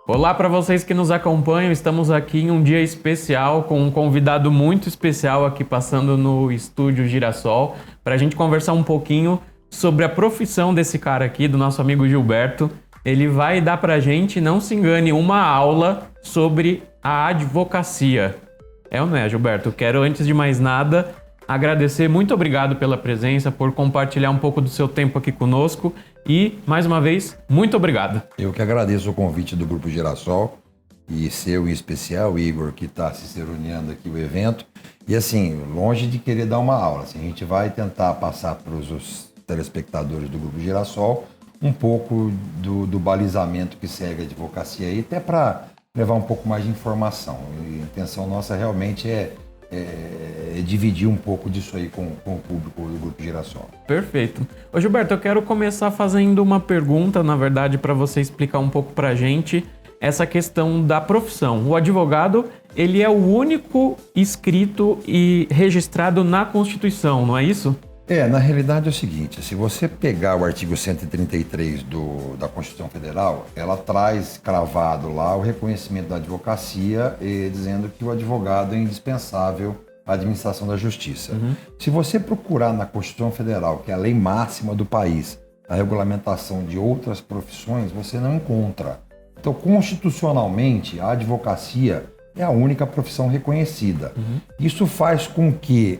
Olá para vocês que nos acompanham, estamos aqui em um dia especial com um convidado muito especial aqui passando no Estúdio Girassol para a gente conversar um pouquinho sobre a profissão desse cara aqui, do nosso amigo Gilberto. Ele vai dar para a gente, não se engane, uma aula sobre a advocacia. É ou não é, Gilberto? Quero, antes de mais nada, agradecer, muito obrigado pela presença, por compartilhar um pouco do seu tempo aqui conosco e, mais uma vez, muito obrigado. Eu que agradeço o convite do Grupo Girassol e seu em especial, Igor, que está se reunindo aqui o evento. E assim, longe de querer dar uma aula, assim, a gente vai tentar passar para os telespectadores do Grupo Girassol um pouco do balizamento que segue a advocacia aí, até para levar um pouco mais de informação. E a intenção nossa realmente é dividir um pouco disso aí com o público do Grupo Girassol. Perfeito. Ô Gilberto, eu quero começar fazendo uma pergunta, na verdade, para você explicar um pouco para a gente essa questão da profissão. O advogado, ele é o único inscrito e registrado na Constituição, não é isso? Na realidade é o seguinte, se você pegar o artigo 133 da Constituição Federal, ela traz cravado lá o reconhecimento da advocacia, dizendo que o advogado é indispensável à administração da justiça. Se você procurar na Constituição Federal, que é a lei máxima do país, a regulamentação de outras profissões, você não encontra. Então, constitucionalmente, a advocacia é a única profissão reconhecida. Isso faz com que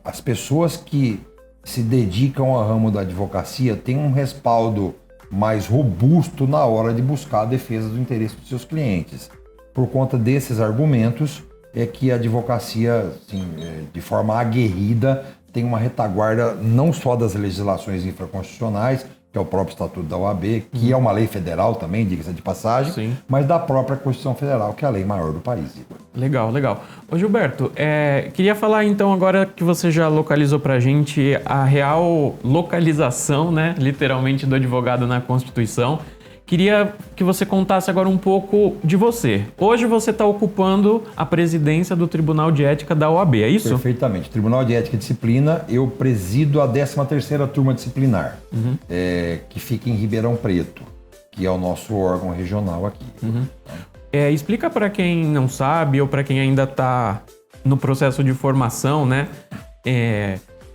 as pessoas que se dedicam ao ramo da advocacia tenham um respaldo mais robusto na hora de buscar a defesa do interesse dos seus clientes. Por conta desses argumentos, é que a advocacia, assim, de forma aguerrida, tem uma retaguarda não só das legislações infraconstitucionais, que é o próprio Estatuto da OAB, que é uma lei federal também, diga-se de passagem, Sim. mas da própria Constituição Federal, que é a lei maior do país. Legal, legal. Ô Gilberto, queria falar então, agora que você já localizou pra gente a real localização, né, literalmente, do advogado na Constituição, queria que você contasse agora um pouco de você. Hoje você está ocupando a presidência do Tribunal de Ética da OAB, é isso? Perfeitamente. Tribunal de Ética e Disciplina, eu presido a 13ª turma disciplinar, que fica em Ribeirão Preto, que é o nosso órgão regional aqui. Explica para quem não sabe ou para quem ainda está no processo de formação, né?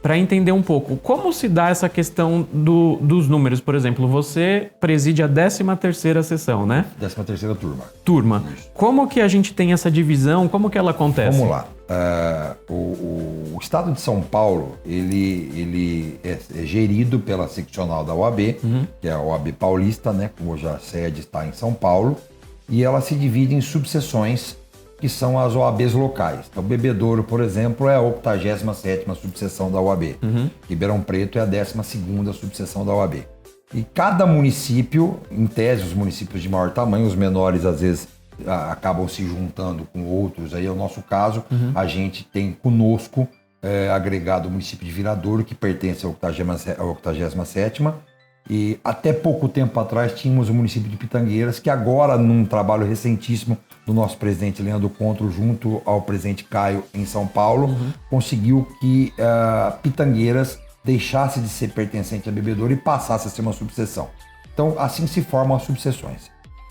Para entender um pouco, como se dá essa questão dos números? Por exemplo, você preside a 13ª sessão, né? 13ª turma. Turma. Isso. Como que a gente tem essa divisão? Como que ela acontece? Vamos lá. O Estado de São Paulo, ele é gerido pela seccional da OAB, que é a OAB Paulista, né? Hoje a sede está em São Paulo, e ela se divide em subseções, que são as OABs locais. Então, Bebedouro, por exemplo, é a 87ª subseção da OAB. Ribeirão Preto é a 12ª subseção da OAB. E cada município, em tese, os municípios de maior tamanho, os menores às vezes acabam se juntando com outros. Aí é o nosso caso, a gente tem conosco agregado o município de Viradouro, que pertence à 87ª. E até pouco tempo atrás tínhamos o município de Pitangueiras, que agora, num trabalho recentíssimo do nosso presidente Leandro Contro, junto ao presidente Caio em São Paulo, conseguiu que Pitangueiras deixasse de ser pertencente a Bebedouro e passasse a ser uma subseção. Então, assim se formam as subseções.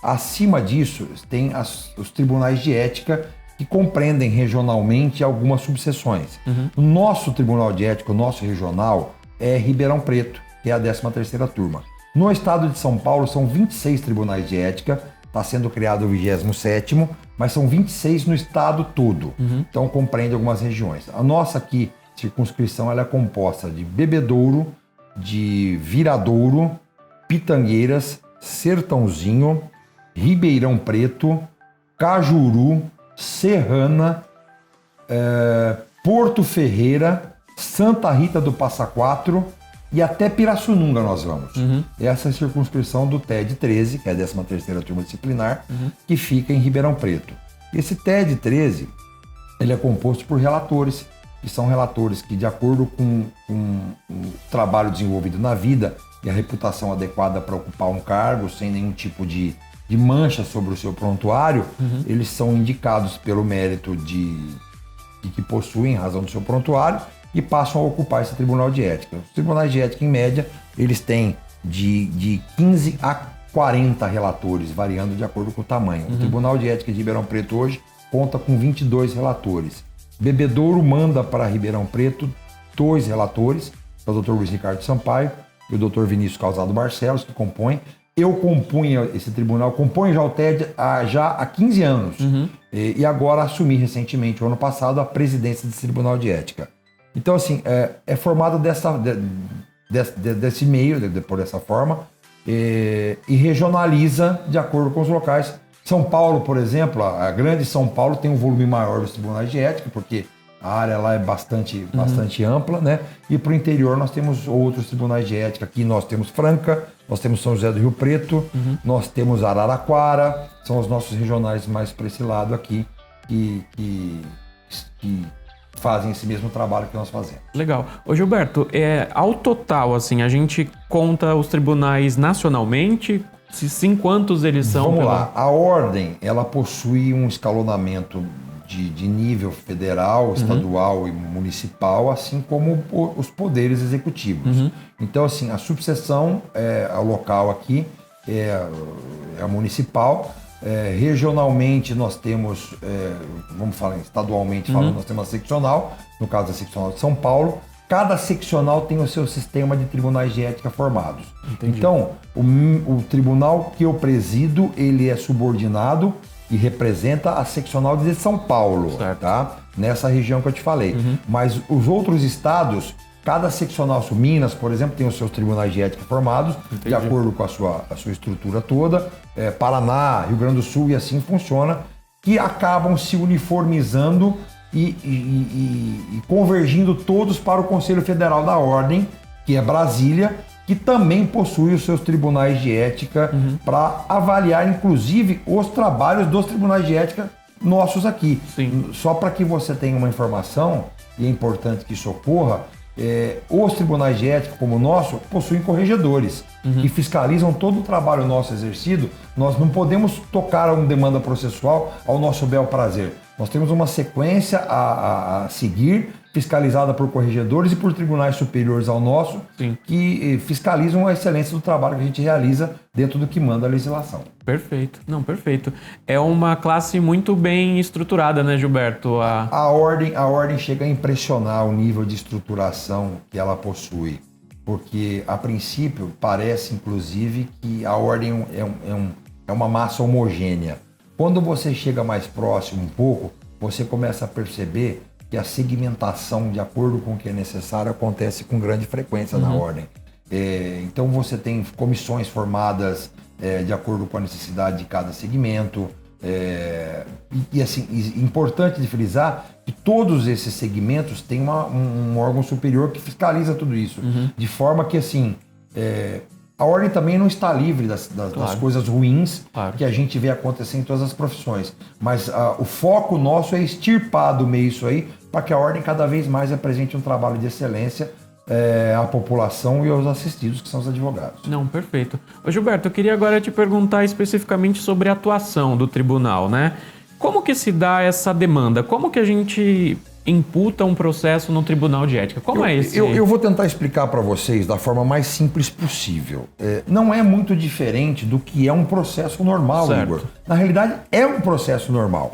Acima disso, tem os tribunais de ética, que compreendem regionalmente algumas subseções. O nosso tribunal de ética, o nosso regional, é Ribeirão Preto, que é a 13ª turma. No estado de São Paulo, são 26 tribunais de ética, está sendo criado o 27º, mas são 26 no estado todo. Então, compreende algumas regiões. A nossa aqui, circunscrição, ela é composta de Bebedouro, de Viradouro, Pitangueiras, Sertãozinho, Ribeirão Preto, Cajuru, Serrana, Porto Ferreira, Santa Rita do Passa Quatro, e até Pirassununga nós vamos. Essa é a circunscrição do TED 13, que é a 13ª turma disciplinar, que fica em Ribeirão Preto. Esse TED 13, ele é composto por relatores, que são relatores que, de acordo com o trabalho desenvolvido na vida e a reputação adequada para ocupar um cargo, sem nenhum tipo de mancha sobre o seu prontuário, eles são indicados pelo mérito de que possuem em razão do seu prontuário e passam a ocupar esse tribunal de ética. Os tribunais de ética, em média, eles têm de 15 a 40 relatores, variando de acordo com o tamanho. O Tribunal de Ética de Ribeirão Preto hoje conta com 22 relatores. Bebedouro manda para Ribeirão Preto 2 relatores, que é o Dr. Luiz Ricardo Sampaio e o Dr. Vinícius Calzado Barcelos, que compõem. Eu compunha esse tribunal, componho já o TED já há 15 anos. E agora assumi recentemente, o ano passado, a presidência desse Tribunal de Ética. Então, assim, é formado desse meio, por dessa forma, e regionaliza de acordo com os locais. São Paulo, por exemplo, a grande São Paulo tem um volume maior dos tribunais de ética, porque a área lá é bastante ampla, né? E para o interior nós temos outros tribunais de ética. Aqui nós temos Franca, nós temos São José do Rio Preto, nós temos Araraquara, são os nossos regionais mais para esse lado aqui, que fazem esse mesmo trabalho que nós fazemos. Legal. Ô Gilberto, ao total, assim, a gente conta os tribunais nacionalmente? Se sim, quantos eles são? Vamos lá. A ordem, ela possui um escalonamento de nível federal, estadual e municipal, assim como os poderes executivos. Então, assim, a subseção a local aqui é a municipal. Regionalmente nós temos, vamos falar estadualmente falando, nós temos a seccional, no caso a seccional de São Paulo. Cada seccional tem o seu sistema de tribunais de ética formados. Entendi. Então, o tribunal que eu presido, ele é subordinado e representa a seccional de São Paulo, tá? Nessa região que eu te falei. Mas os outros estados, cada seccional, Minas, por exemplo, tem os seus tribunais de ética formados, de acordo com a sua estrutura toda. Paraná, Rio Grande do Sul e assim funciona, que acabam se uniformizando e convergindo todos para o Conselho Federal da Ordem, que é Brasília, que também possui os seus tribunais de ética para avaliar, inclusive, os trabalhos dos tribunais de ética nossos aqui. Só para que você tenha uma informação, e é importante que isso ocorra, os tribunais de ética, como o nosso, possuem corregedores que fiscalizam todo o trabalho nosso exercido. Nós não podemos tocar uma demanda processual ao nosso bel prazer. Nós temos uma sequência a seguir, fiscalizada por corregedores e por tribunais superiores ao nosso, que fiscalizam a excelência do trabalho que a gente realiza dentro do que manda a legislação. Perfeito. Não, perfeito. É uma classe muito bem estruturada, né, Gilberto? A ordem chega a impressionar o nível de estruturação que ela possui, porque, a princípio, parece, inclusive, que a ordem é uma massa homogênea. Quando você chega mais próximo um pouco, você começa a perceber que a segmentação, de acordo com o que é necessário, acontece com grande frequência na ordem. Então você tem comissões formadas de acordo com a necessidade de cada segmento. Assim, importante de frisar que todos esses segmentos têm um órgão superior que fiscaliza tudo isso. De forma que, assim, a ordem também não está livre das coisas ruins que a gente vê acontecer em todas as profissões. Mas o foco nosso é extirpar do meio isso aí, para que a ordem cada vez mais apresente um trabalho de excelência à população e aos assistidos, que são os advogados. Não, perfeito. Ô Gilberto, eu queria agora te perguntar especificamente sobre a atuação do tribunal, né? Como que se dá essa demanda? Como que a gente imputa um processo no Tribunal de Ética? Como é esse? Eu vou tentar explicar para vocês da forma mais simples possível. Não é muito diferente do que é um processo normal, Igor. Na realidade, é um processo normal.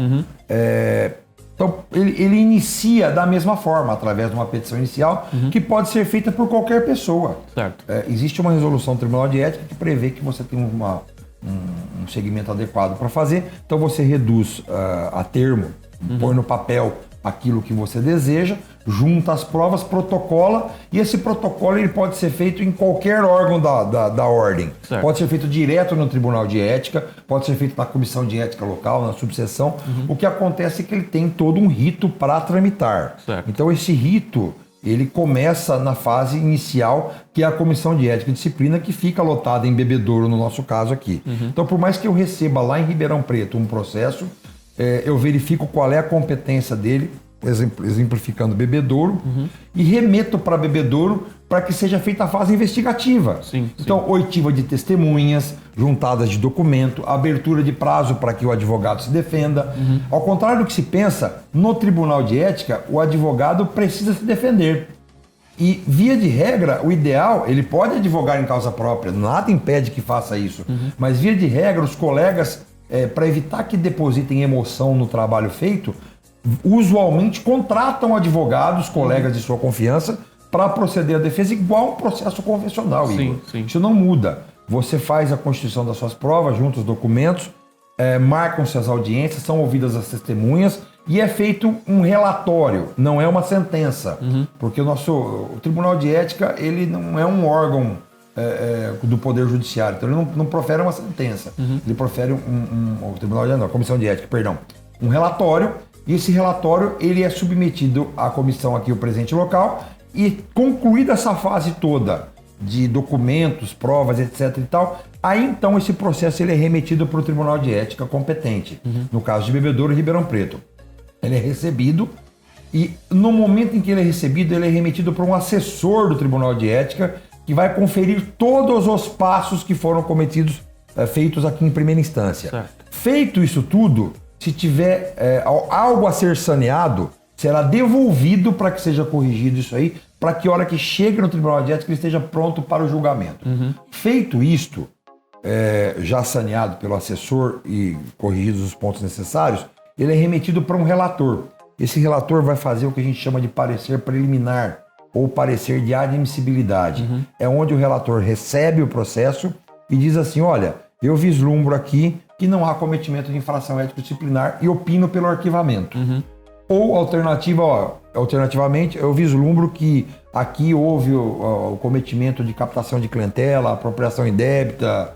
Então, ele inicia da mesma forma, através de uma petição inicial, que pode ser feita por qualquer pessoa. Existe uma resolução do Tribunal de Ética que prevê que você tem um segmento adequado para fazer, então você reduz a termo, põe no papel aquilo que você deseja, junta as provas, protocola, e esse protocolo ele pode ser feito em qualquer órgão da ordem. Pode ser feito direto no Tribunal de Ética, pode ser feito na Comissão de Ética local, na subseção. O que acontece é que ele tem todo um rito para tramitar. Então esse rito, ele começa na fase inicial, que é a Comissão de Ética e Disciplina, que fica lotada em Bebedouro, no nosso caso aqui. Então, por mais que eu receba lá em Ribeirão Preto um processo, eu verifico qual é a competência dele, exemplificando Bebedouro, e remeto para Bebedouro para que seja feita a fase investigativa. Então, oitiva de testemunhas, juntadas de documento, abertura de prazo para que o advogado se defenda. Ao contrário do que se pensa, no Tribunal de Ética, o advogado precisa se defender. E, via de regra, o ideal, ele pode advogar em causa própria, nada impede que faça isso. Mas, via de regra, os colegas, para evitar que depositem emoção no trabalho feito, usualmente contratam advogados, colegas de sua confiança, para proceder à defesa igual um processo convencional, Igor. Sim. Isso não muda. Você faz a constituição das suas provas, junta os documentos, marcam-se as audiências, são ouvidas as testemunhas e é feito um relatório, não é uma sentença. Porque o Tribunal de Ética, ele não é um órgão do Poder Judiciário, então ele não profere uma sentença. Ele profere o Tribunal de Ética, não, a Comissão de Ética, perdão, um relatório, e esse relatório ele é submetido à comissão aqui, o presidente local, e concluída essa fase toda de documentos, provas, etc e tal, aí então esse processo ele é remetido para o Tribunal de Ética competente. No caso de Bebedouro e Ribeirão Preto. Ele é recebido e no momento em que ele é recebido, ele é remetido para um assessor do Tribunal de Ética que vai conferir todos os passos que foram cometidos, feitos aqui em primeira instância. Certo. Feito isso tudo, se tiver algo a ser saneado, será devolvido para que seja corrigido isso aí, para que a hora que chegue no Tribunal de Ética ele esteja pronto para o julgamento. Feito isto, já saneado pelo assessor e corrigidos os pontos necessários, ele é remetido para um relator. Esse relator vai fazer o que a gente chama de parecer preliminar ou parecer de admissibilidade. É onde o relator recebe o processo e diz assim, olha, eu vislumbro aqui que não há cometimento de infração ético-disciplinar e opino pelo arquivamento. Ou alternativamente, eu vislumbro que aqui houve o cometimento de captação de clientela, apropriação indébita,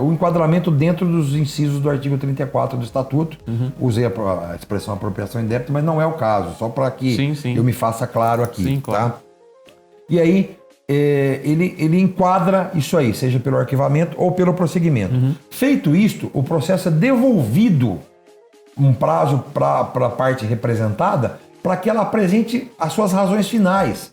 o enquadramento dentro dos incisos do artigo 34 do Estatuto. Usei a expressão apropriação indébita, mas não é o caso, só para que eu me faça claro aqui. Sim, claro. Tá? E aí, ele enquadra isso aí, seja pelo arquivamento ou pelo prosseguimento. Feito isto, o processo é devolvido um prazo para a parte representada para que ela apresente as suas razões finais.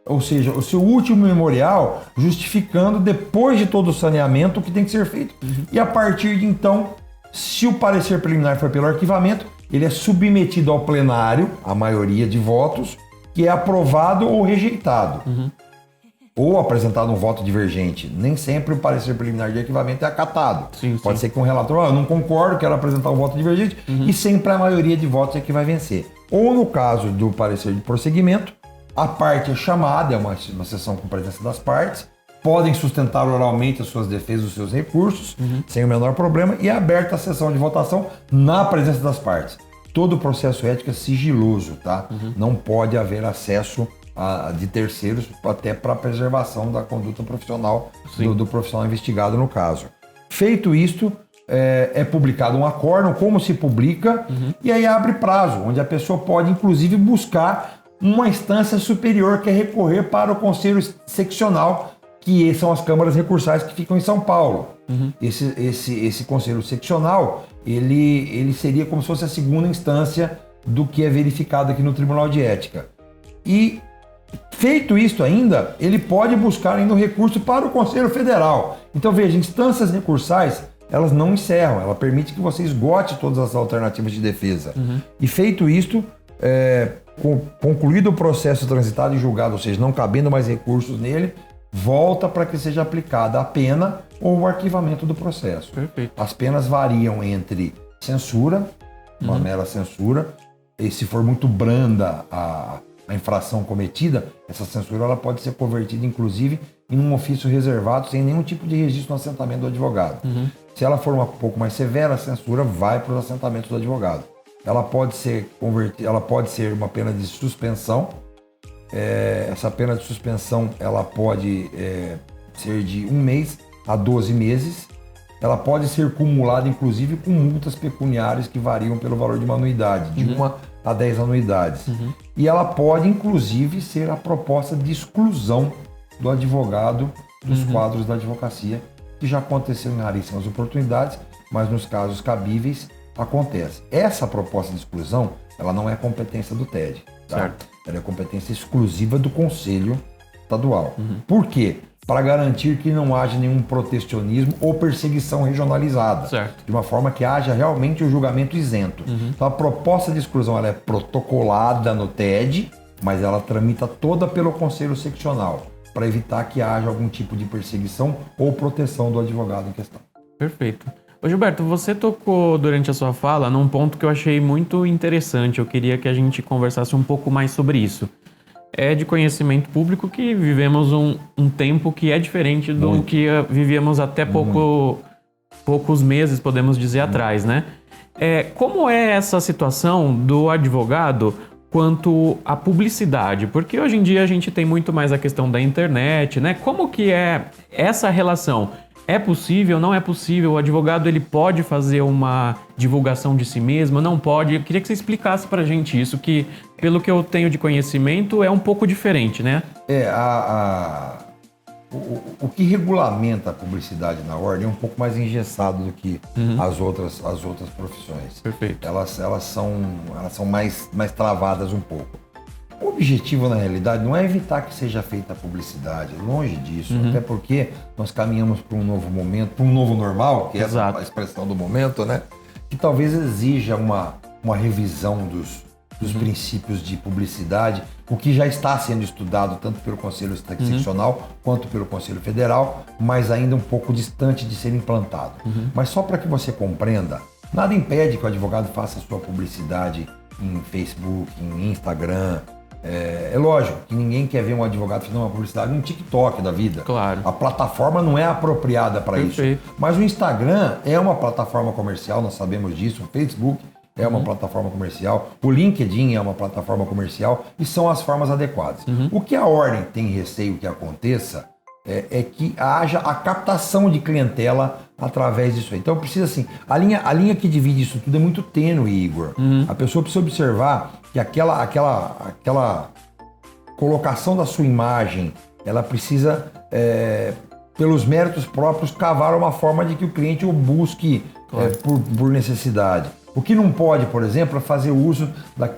Ou seja, o seu último memorial justificando, depois de todo o saneamento, o que tem que ser feito. E a partir de então, se o parecer preliminar for pelo arquivamento, ele é submetido ao plenário, a maioria de votos, que é aprovado ou rejeitado. Ou apresentado um voto divergente. Nem sempre o parecer preliminar de arquivamento é acatado. Pode ser que um relator, eu não concordo, quero apresentar um voto divergente, e sempre a maioria de votos é que vai vencer. Ou no caso do parecer de prosseguimento, a parte é chamada, é uma sessão com presença das partes, podem sustentar oralmente as suas defesas, os seus recursos, sem o menor problema, e é aberta a sessão de votação na presença das partes. Todo o processo ético é sigiloso, tá? Não pode haver acesso de terceiros, até para a preservação da conduta profissional do profissional investigado no caso. Feito isto, é publicado um acórdão, como se publica, e aí abre prazo, onde a pessoa pode inclusive buscar uma instância superior, que é recorrer para o Conselho Seccional, que são as câmaras recursais que ficam em São Paulo. Esse Conselho Seccional, ele seria como se fosse a segunda instância do que é verificado aqui no Tribunal de Ética. E feito isto ainda, ele pode buscar ainda um recurso para o Conselho Federal. Então veja, instâncias recursais, elas não encerram, ela permite que você esgote todas as alternativas de defesa. E feito isto, concluído o processo transitado e julgado, ou seja, não cabendo mais recursos nele, volta para que seja aplicada a pena ou o arquivamento do processo. Perfeito. As penas variam entre censura, uma mera censura, e se for muito branda a infração cometida, essa censura ela pode ser convertida, inclusive, em um ofício reservado, sem nenhum tipo de registro no assentamento do advogado. Se ela for um pouco mais severa, a censura vai para os assentamentos do advogado. Ela pode ser uma pena de suspensão. Essa pena de suspensão ela pode ser de 1 mês a 12 meses. Ela pode ser cumulada, inclusive, com multas pecuniárias que variam pelo valor de uma anuidade, de 1 a 10 anuidades. E ela pode, inclusive, ser a proposta de exclusão do advogado dos quadros da advocacia, que já aconteceu em raríssimas oportunidades, mas nos casos cabíveis acontece. Essa proposta de exclusão, ela não é competência do TED. Tá? Certo. Ela é competência exclusiva do Conselho Estadual. Por quê? Para garantir que não haja nenhum protecionismo ou perseguição regionalizada. Certo. De uma forma que haja realmente o julgamento isento. Então a proposta de exclusão ela é protocolada no TED, mas ela tramita toda pelo Conselho Seccional, para evitar que haja algum tipo de perseguição ou proteção do advogado em questão. Perfeito. Ô Gilberto, você tocou durante a sua fala num ponto que eu achei muito interessante. Eu queria que a gente conversasse um pouco mais sobre isso. É de conhecimento público que vivemos um tempo que é diferente do que vivíamos até poucos meses, podemos dizer, atrás, né? Como é essa situação do advogado quanto à publicidade? Porque hoje em dia a gente tem muito mais a questão da internet, né? Como que é essa relação? É possível, não é possível? O advogado ele pode fazer uma divulgação de si mesmo, não pode? Eu queria que você explicasse pra gente isso, que pelo que eu tenho de conhecimento é um pouco diferente, né? O que regulamenta a publicidade na ordem é um pouco mais engessado do que as outras profissões. Perfeito. Elas são mais travadas um pouco. O objetivo, na realidade, não é evitar que seja feita a publicidade, longe disso, até porque nós caminhamos para um novo momento, para um novo normal, que é a expressão do momento, né? Que talvez exija uma revisão dos princípios de publicidade, o que já está sendo estudado tanto pelo Conselho Seccional quanto pelo Conselho Federal, mas ainda um pouco distante de ser implantado. Mas só para que você compreenda, nada impede que o advogado faça sua publicidade em Facebook, em Instagram. É lógico que ninguém quer ver um advogado fazendo uma publicidade no TikTok da vida. Claro. A plataforma não é apropriada para isso. Mas o Instagram é uma plataforma comercial, nós sabemos disso. O Facebook é uma plataforma comercial. O LinkedIn é uma plataforma comercial e são as formas adequadas. O que a ordem tem receio que aconteça é que haja a captação de clientela através disso aí. Então precisa assim, a linha que divide isso tudo é muito tênue, Igor. A pessoa precisa observar que aquela colocação da sua imagem, ela precisa, pelos méritos próprios, cavar uma forma de que o cliente o busque por necessidade. O que não pode, por exemplo, é fazer uso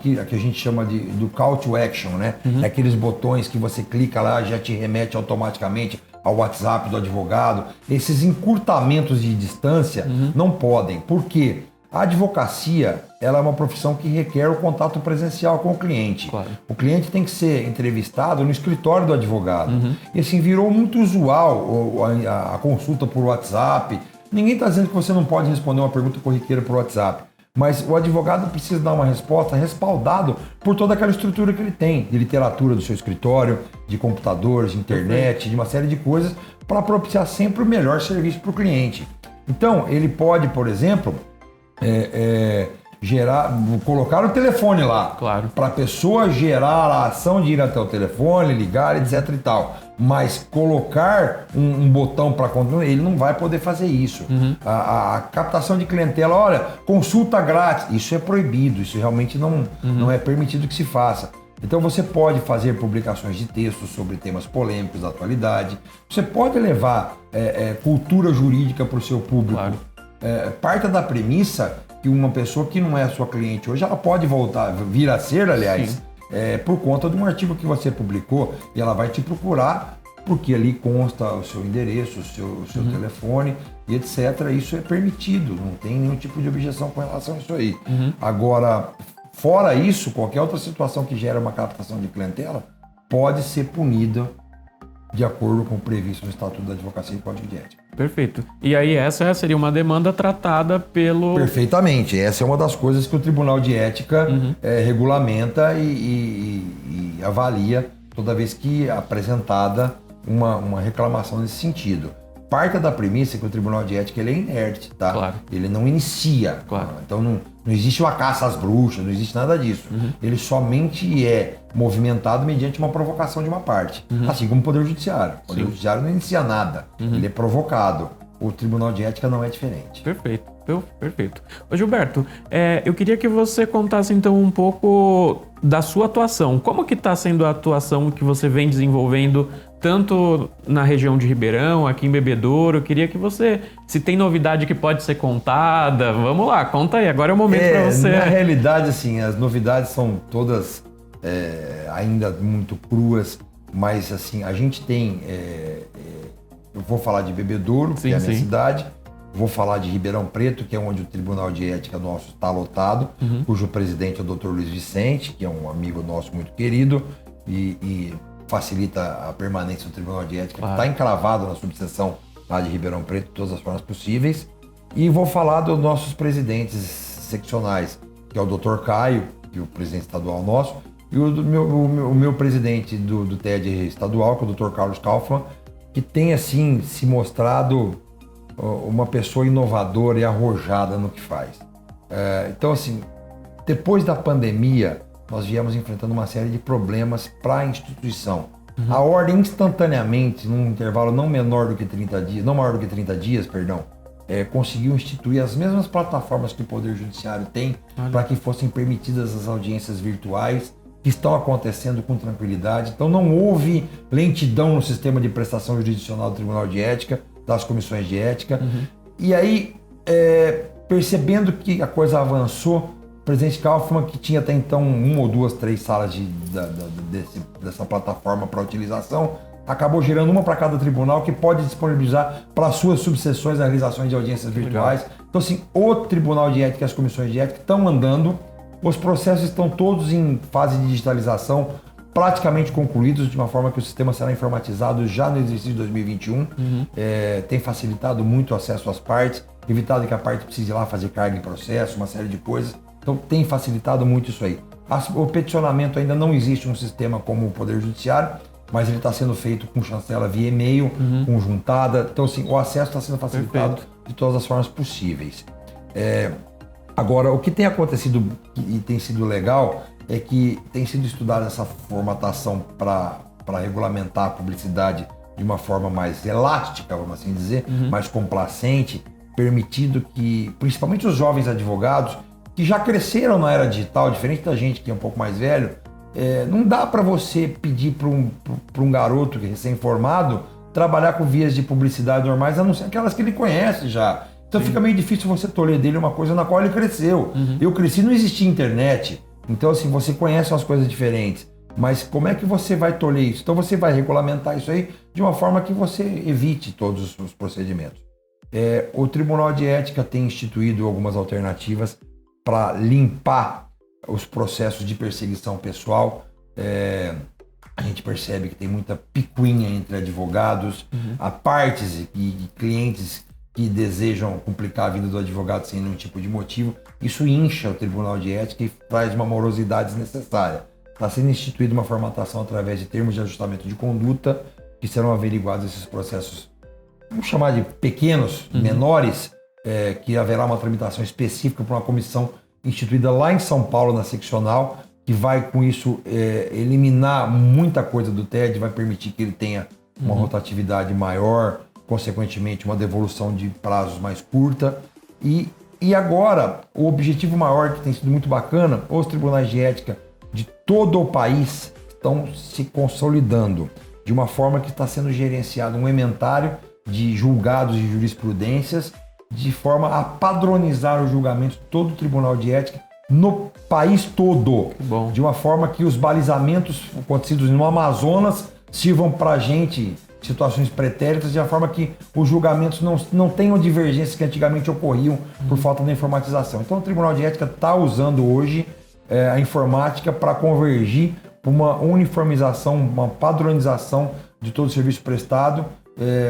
que a gente chama do call to action, né? Aqueles botões que você clica lá já te remete automaticamente ao WhatsApp do advogado. Esses encurtamentos de distância não podem. Por quê? A advocacia, ela é uma profissão que requer o contato presencial com o cliente. Claro. O cliente tem que ser entrevistado no escritório do advogado. E assim, virou muito usual a consulta por WhatsApp. Ninguém está dizendo que você não pode responder uma pergunta corriqueira por WhatsApp. Mas o advogado precisa dar uma resposta respaldado por toda aquela estrutura que ele tem, de literatura do seu escritório, de computadores, de internet, de uma série de coisas, para propiciar sempre o melhor serviço para o cliente. Então, ele pode, por exemplo, colocar o telefone lá, claro, para a pessoa gerar a ação de ir até o telefone, ligar, etc e tal. Mas colocar um botão para conta, ele não vai poder fazer isso. A captação de clientela, olha, consulta grátis, isso é proibido, isso realmente não é permitido que se faça. Então você pode fazer publicações de textos sobre temas polêmicos da atualidade, você pode levar cultura jurídica para o seu público. Claro. Parta da premissa que uma pessoa que não é sua cliente hoje, ela pode vir a ser, aliás, por conta de um artigo que você publicou, e ela vai te procurar porque ali consta o seu endereço, o seu telefone e etc. Isso é permitido, não tem nenhum tipo de objeção com relação a isso aí. Agora, fora isso, qualquer outra situação que gera uma captação de clientela pode ser punida de acordo com o previsto no Estatuto da Advocacia e Código de Ética. Perfeito. E aí essa seria uma demanda tratada pelo... Perfeitamente. Essa é uma das coisas que o Tribunal de Ética regulamenta e avalia toda vez que é apresentada uma reclamação nesse sentido. Parte da premissa é que o Tribunal de Ética ele é inerte, tá? Claro. Ele não inicia. Claro. Então não existe uma caça às bruxas, não existe nada disso. Ele somente é movimentado mediante uma provocação de uma parte. Assim como o Poder Judiciário. O Poder Judiciário não inicia nada, ele é provocado. O Tribunal de Ética não é diferente. Perfeito. Perfeito. Ô Gilberto, eu queria que você contasse então um pouco da sua atuação. Como que está sendo a atuação que você vem desenvolvendo tanto na região de Ribeirão, aqui em Bebedouro? Eu queria que você, se tem novidade que pode ser contada, vamos lá, conta aí, agora é o momento para você. Na realidade, assim, as novidades são todas ainda muito cruas, mas assim, a gente tem, eu vou falar de Bebedouro, que é a minha cidade, Vou falar de Ribeirão Preto, que é onde o Tribunal de Ética nosso está lotado, cujo presidente é o Dr. Luiz Vicente, que é um amigo nosso muito querido e facilita a permanência do Tribunal de Ética, que está encravado na subseção lá de Ribeirão Preto, de todas as formas possíveis. E vou falar dos nossos presidentes seccionais, que é o Dr. Caio, que é o presidente estadual nosso, e o meu presidente do TED estadual, que é o Dr. Carlos Kaufmann, que tem, assim, se mostrado uma pessoa inovadora e arrojada no que faz. Então, assim, depois da pandemia, nós viemos enfrentando uma série de problemas para a instituição. A ordem, instantaneamente, num intervalo não menor do que 30 dias, não maior do que 30 dias, conseguiu instituir as mesmas plataformas que o Poder Judiciário tem para que fossem permitidas as audiências virtuais, que estão acontecendo com tranquilidade. Então não houve lentidão no sistema de prestação jurisdicional do Tribunal de Ética, das comissões de ética. E aí, percebendo que a coisa avançou, o presidente Kaufmann, que tinha até então 1 ou 2, 3 salas dessa plataforma para utilização, acabou gerando uma para cada tribunal, que pode disponibilizar para suas subseções a realização de audiências virtuais. Então, assim, o Tribunal de Ética e as comissões de ética estão andando, os processos estão todos em fase de digitalização, praticamente concluídos, de uma forma que o sistema será informatizado já no exercício de 2021. Tem facilitado muito o acesso às partes, evitado que a parte precise ir lá fazer carga em processo, uma série de coisas. Então tem facilitado muito isso aí. O peticionamento ainda não existe um sistema como o Poder Judiciário, mas ele está sendo feito com chancela via e-mail, conjuntada. Então, assim, o acesso está sendo facilitado de todas as formas possíveis. Agora, o que tem acontecido e tem sido legal é que tem sido estudada essa formatação para regulamentar a publicidade de uma forma mais elástica, vamos assim dizer, mais complacente, permitindo que, principalmente os jovens advogados, que já cresceram na era digital, diferente da gente que é um pouco mais velho, não dá para você pedir para um garoto que é recém-formado trabalhar com vias de publicidade normais, a não ser aquelas que ele conhece já. Então fica meio difícil você tolher dele uma coisa na qual ele cresceu. Eu cresci, não existia internet. Então, assim, você conhece umas coisas diferentes. Mas como é que você vai tolher isso? Então você vai regulamentar isso aí de uma forma que você evite todos os procedimentos. O Tribunal de Ética tem instituído algumas alternativas para limpar os processos de perseguição pessoal. A gente percebe que tem muita picuinha entre advogados, há partes e clientes que desejam complicar a vida do advogado sem nenhum tipo de motivo. Isso incha o Tribunal de Ética e traz uma morosidade desnecessária. Está sendo instituída uma formatação através de termos de ajustamento de conduta, que serão averiguados esses processos, vamos chamar de pequenos, menores, que haverá uma tramitação específica para uma comissão instituída lá em São Paulo, na seccional, que vai, com isso, eliminar muita coisa do TED, vai permitir que ele tenha uma rotatividade maior, consequentemente uma devolução de prazos mais curta. E agora, o objetivo maior, que tem sido muito bacana, os tribunais de ética de todo o país estão se consolidando de uma forma que está sendo gerenciado um ementário de julgados e jurisprudências, de forma a padronizar os julgamentos de todo o Tribunal de Ética no país todo. Bom. De uma forma que os balizamentos acontecidos no Amazonas sirvam para a gente situações pretéritas, de uma forma que os julgamentos não tenham divergências que antigamente ocorriam por falta da informatização. Então o Tribunal de Ética está usando hoje a informática para convergir para uma uniformização, uma padronização de todo o serviço prestado,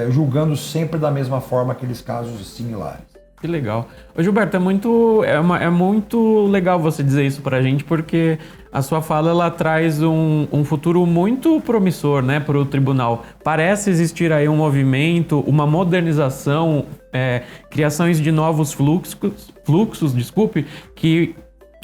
julgando sempre da mesma forma aqueles casos similares. Que legal. Ô Gilberto, é muito legal você dizer isso pra gente, porque a sua fala ela traz um futuro muito promissor, né, para o tribunal. Parece existir aí um movimento, uma modernização, criações de novos fluxos,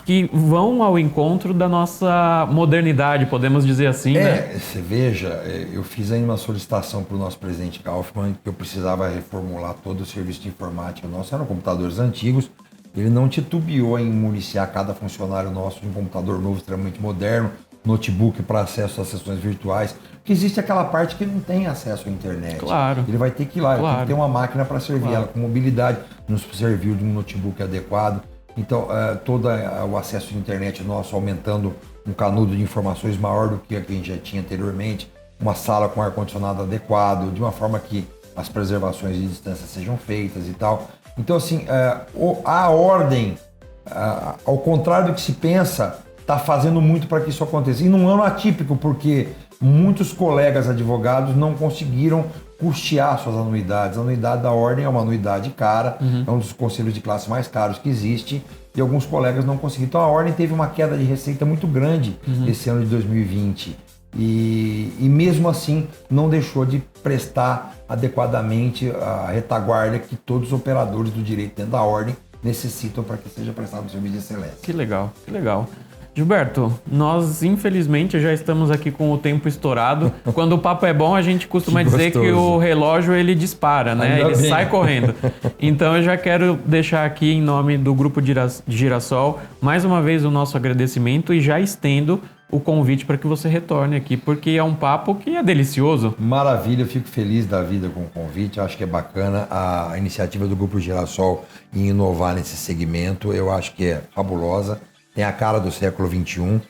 que vão ao encontro da nossa modernidade, podemos dizer assim, né? Você veja, eu fiz aí uma solicitação para o nosso presidente Kaufmann que eu precisava reformular todo o serviço de informática nosso, eram computadores antigos, ele não titubeou em municiar cada funcionário nosso de um computador novo, extremamente moderno, notebook para acesso às sessões virtuais, porque existe aquela parte que não tem acesso à internet. Claro. Ele vai ter que ir lá, Claro. tem que ter uma máquina para servir ela com mobilidade, nos serviu de um notebook adequado. Então, todo o acesso à internet nosso aumentando um canudo de informações maior do que a gente já tinha anteriormente, uma sala com ar-condicionado adequado, de uma forma que as preservações de distância sejam feitas e tal. Então, assim, a ordem, ao contrário do que se pensa, está fazendo muito para que isso aconteça. E num ano atípico, porque muitos colegas advogados não conseguiram custear suas anuidades. A anuidade da ordem é uma anuidade cara, é um dos conselhos de classe mais caros que existe, e alguns colegas não conseguiram. Então a ordem teve uma queda de receita muito grande esse ano de 2020. E mesmo assim não deixou de prestar adequadamente a retaguarda que todos os operadores do direito dentro da ordem necessitam para que seja prestado um serviço de excelência. Que legal, que legal. Gilberto, nós infelizmente já estamos aqui com o tempo estourado. Quando o papo é bom, a gente costuma dizer que o relógio ele dispara, né? Ele sai correndo. Então eu já quero deixar aqui em nome do Grupo de Girassol mais uma vez o nosso agradecimento e já estendo o convite para que você retorne aqui, porque é um papo que é delicioso. Maravilha, eu fico feliz da vida com o convite, acho que é bacana a iniciativa do Grupo Girassol em inovar nesse segmento, eu acho que é fabulosa. Tem a cara do século XXI,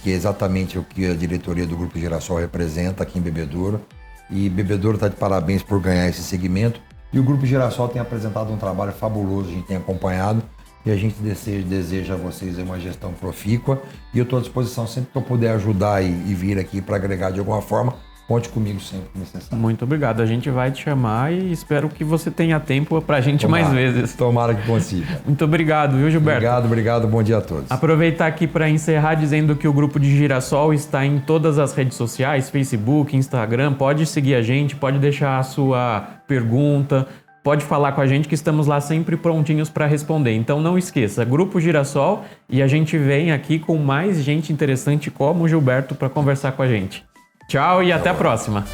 que é exatamente o que a diretoria do Grupo Girassol representa aqui em Bebedouro. E Bebedouro está de parabéns por ganhar esse segmento. E o Grupo Girassol tem apresentado um trabalho fabuloso, a gente tem acompanhado. E a gente deseja a vocês uma gestão profícua. E eu estou à disposição sempre que eu puder ajudar e vir aqui para agregar de alguma forma. Conte comigo sempre que necessário. Muito obrigado. A gente vai te chamar e espero que você tenha tempo pra gente mais vezes. Tomara que consiga. Muito obrigado, viu, Gilberto? Obrigado. Bom dia a todos. Aproveitar aqui para encerrar dizendo que o Grupo de Girassol está em todas as redes sociais, Facebook, Instagram. Pode seguir a gente, pode deixar a sua pergunta, pode falar com a gente que estamos lá sempre prontinhos para responder. Então não esqueça, Grupo Girassol, e a gente vem aqui com mais gente interessante como o Gilberto para conversar com a gente. Tchau e até a próxima.